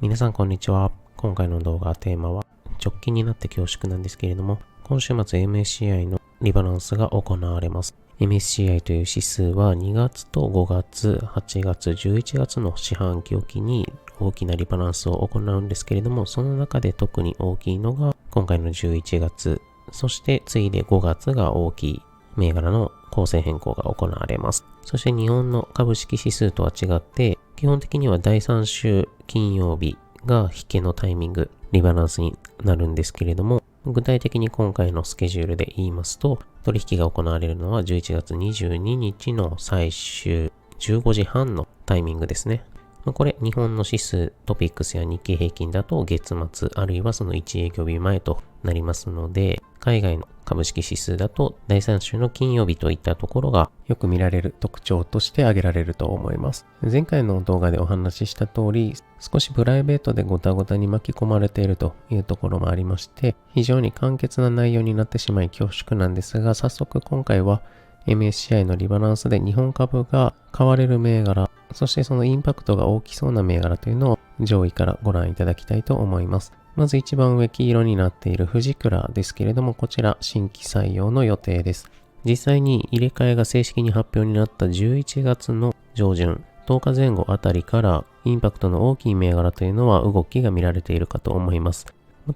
皆さんこんにちは。今回の動画テーマは直近になって恐縮なんですけれども、今週末 MSCI のリバランスが行われます。MSCI という指数は2月と5月、8月、11月の四半期おきに大きなリバランスを行うんですけれども、その中で特に大きいのが今回の11月、そして次いで5月が大きい銘柄の構成変更が行われます。そして日本の株式指数とは違って、基本的には第3週金曜日が引けのタイミング、リバランスになるんですけれども、具体的に今回のスケジュールで言いますと、取引が行われるのは11月22日の最終15時半のタイミングですね。これ、日本の指数、トピックスや日経平均だと月末、あるいはその1営業日前となりますので、海外の株式指数だと第3週の金曜日といったところがよく見られる特徴として挙げられると思います。前回の動画でお話しした通り、少しプライベートでごたごたに巻き込まれているというところもありまして、非常に簡潔な内容になってしまい恐縮なんですが、早速今回はMSCI のリバランスで日本株が買われる銘柄、そしてそのインパクトが大きそうな銘柄というのを上位からご覧いただきたいと思います。まず一番上黄色になっているフジクラですけれども、こちら新規採用の予定です。実際に入れ替えが正式に発表になった11月の上旬、10日前後あたりからインパクトの大きい銘柄というのは動きが見られているかと思います。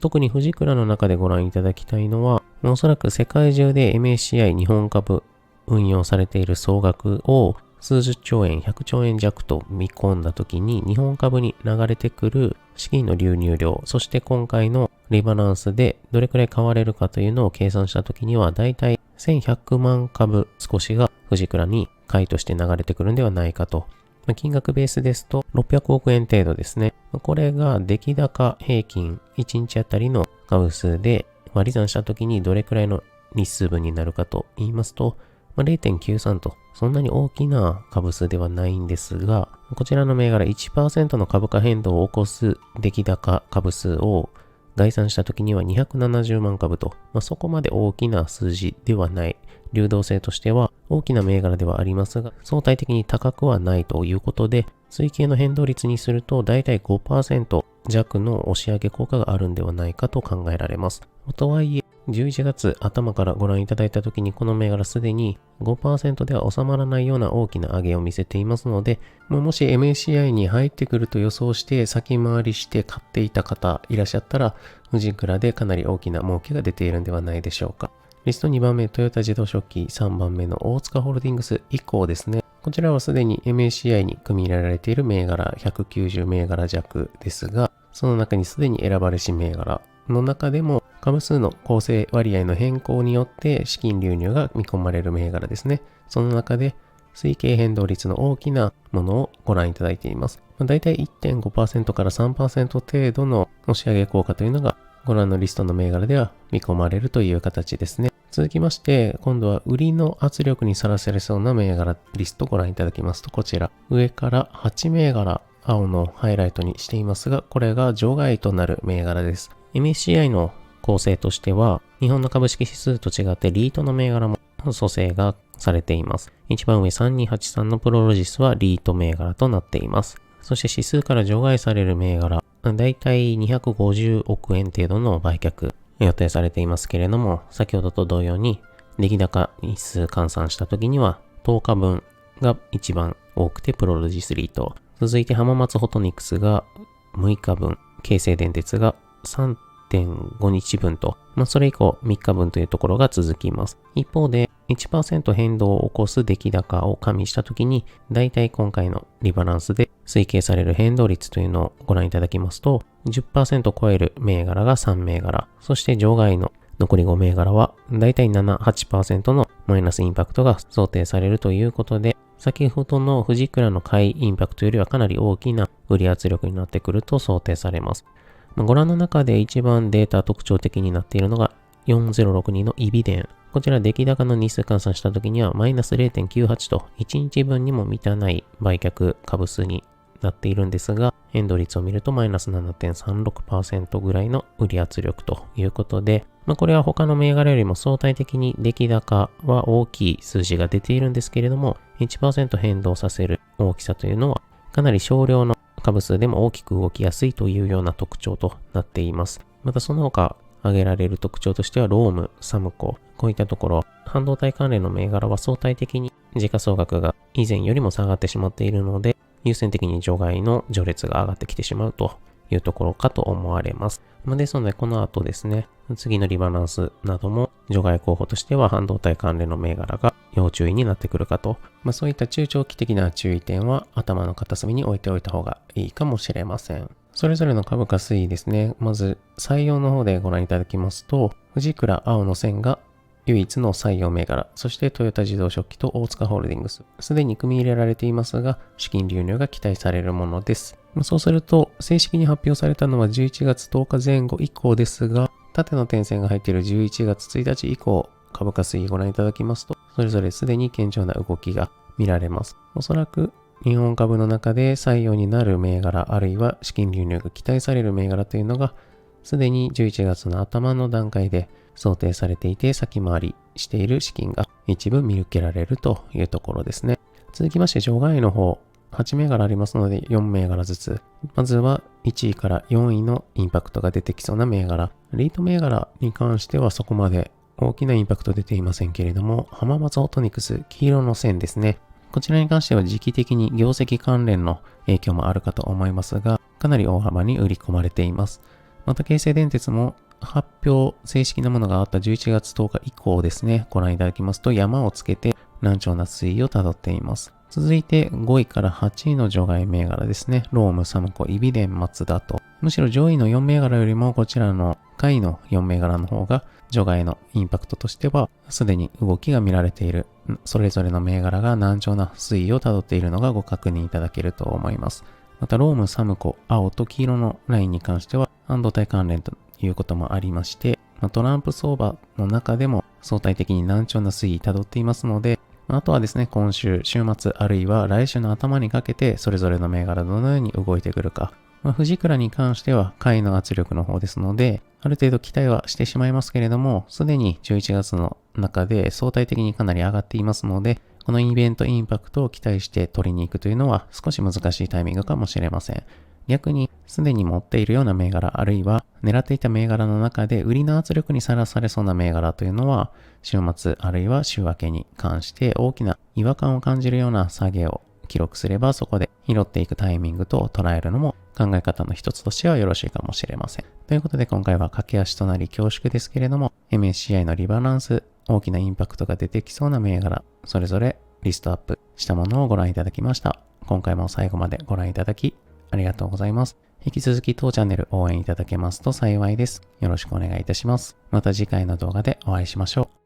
特にフジクラの中でご覧いただきたいのは、おそらく世界中で MSCI 日本株運用されている総額を数十兆円、100兆円弱と見込んだときに日本株に流れてくる資金の流入量、そして今回のリバランスでどれくらい買われるかというのを計算したときにはだいたい1100万株少しがフジクラに買いとして流れてくるんではないかと。金額ベースですと600億円程度ですね。これが出来高平均1日あたりの株数で割り算したときにどれくらいの日数分になるかと言いますと、0.93 とそんなに大きな株数ではないんですが、こちらの銘柄 1% の株価変動を起こす出来高株数を概算したときには270万株と、そこまで大きな数字ではない。流動性としては大きな銘柄ではありますが、相対的に高くはないということで、推計の変動率にするとだいたい 5% 弱の押し上げ効果があるんではないかと考えられます。とはいえ、11月頭からご覧いただいたときにこの銘柄すでに 5% では収まらないような大きな上げを見せていますので、もし MSCI に入ってくると予想して先回りして買っていた方いらっしゃったら、フジクラでかなり大きな儲けが出ているんではないでしょうか。リスト2番目、トヨタ自動食器、3番目の大塚ホールディングス以降ですね。こちらはすでに MSCI に組み入れられている銘柄190銘柄弱ですが、その中にすでに選ばれし銘柄の中でも株数の構成割合の変更によって資金流入が見込まれる銘柄ですね。その中で推計変動率の大きなものをご覧いただいています。だいたい 1.5% から 3% 程度の押し上げ効果というのがご覧のリストの銘柄では見込まれるという形ですね。続きまして、今度は売りの圧力にさらされそうな銘柄リストをご覧いただきますと、こちら上から8銘柄青のハイライトにしていますが、これが除外となる銘柄です。MSCI の構成としては、日本の株式指数と違ってリートの銘柄も組成がされています。一番上3283のプロロジスはリート銘柄となっています。そして指数から除外される銘柄、だいたい250億円程度の売却予定されていますけれども、先ほどと同様に出来高日数換算した時には10日分が一番多くてプロロジスリート、続いて浜松ホトニクスが6日分、京成電鉄が3.5 日分と、それ以降3日分というところが続きます。一方で 1% 変動を起こす出来高を加味したときに、だいたい今回のリバランスで推計される変動率というのをご覧いただきますと、10% 超える銘柄が3銘柄、そして除外の残り5銘柄はだいたい7、8% のマイナスインパクトが想定されるということで、先ほどのフジクラの買いインパクトよりはかなり大きな売り圧力になってくると想定されます。ご覧の中で一番データ特徴的になっているのが4062のイビデン。こちら出来高の日数換算したときにはマイナス 0.98 と1日分にも満たない売却株数になっているんですが、変動率を見るとマイナス 7.36% ぐらいの売り圧力ということで、これは他の銘柄よりも相対的に出来高は大きい数字が出ているんですけれども、1% 変動させる大きさというのはかなり少量の株数でも大きく動きやすいというような特徴となっています。またその他挙げられる特徴としては、ローム、サムコ、こういったところ、半導体関連の銘柄は相対的に時価総額が以前よりも下がってしまっているので、優先的に除外の序列が上がってきてしまうというところかと思われます。ですので、この後ですね、次のリバランスなども除外候補としては半導体関連の銘柄が要注意になってくるかと。そういった中長期的な注意点は頭の片隅に置いておいた方がいいかもしれません。それぞれの株価推移ですね。まず採用の方でご覧いただきますと、藤倉青の線が唯一の採用銘柄、そしてトヨタ自動食器と大塚ホールディングス。すでに組み入れられていますが、資金流入が期待されるものです。そうすると、正式に発表されたのは11月10日前後以降ですが、縦の点線が入っている11月1日以降、株価推移ご覧いただきますと、それぞれすでに堅調な動きが見られます。おそらく、日本株の中で採用になる銘柄、あるいは資金流入が期待される銘柄というのが、すでに11月の頭の段階で想定されていて、先回りしている資金が一部見受けられるというところですね。続きまして場外の方、8銘柄ありますので4銘柄ずつ。まずは1位から4位のインパクトが出てきそうな銘柄。リート銘柄に関してはそこまで大きなインパクト出ていませんけれども、浜松オートニクス、黄色の線ですね。こちらに関しては時期的に業績関連の影響もあるかと思いますが、かなり大幅に売り込まれています。また京成電鉄も発表、正式なものがあった11月10日以降ですね、ご覧いただきますと山をつけて軟調な推移をたどっています。続いて5位から8位の除外銘柄ですね。ローム、サムコ、イビデン、マツダと。むしろ上位の4銘柄よりもこちらの下位の4銘柄の方が除外のインパクトとしてはすでに動きが見られている。それぞれの銘柄が軟調な推移をたどっているのがご確認いただけると思います。またローム、サムコ、青と黄色のラインに関しては半導体関連ということもありまして、トランプ相場の中でも相対的に軟調な推移たどっていますので、あとはですね、今週、週末あるいは来週の頭にかけてそれぞれの銘柄どのように動いてくるか。藤倉に関しては買いの圧力の方ですので、ある程度期待はしてしまいますけれども、すでに11月の中で相対的にかなり上がっていますので、このイベントインパクトを期待して取りに行くというのは少し難しいタイミングかもしれません。逆に、すでに持っているような銘柄、あるいは狙っていた銘柄の中で売りの圧力にさらされそうな銘柄というのは、週末あるいは週明けに関して大きな違和感を感じるような下げを記録すれば、そこで拾っていくタイミングと捉えるのも考え方の一つとしてはよろしいかもしれません。ということで今回は駆け足となり恐縮ですけれども、MSCI のリバランス、大きなインパクトが出てきそうな銘柄、それぞれリストアップしたものをご覧いただきました。今回も最後までご覧いただきありがとうございます。引き続き当チャンネル応援いただけますと幸いです。よろしくお願いいたします。また次回の動画でお会いしましょう。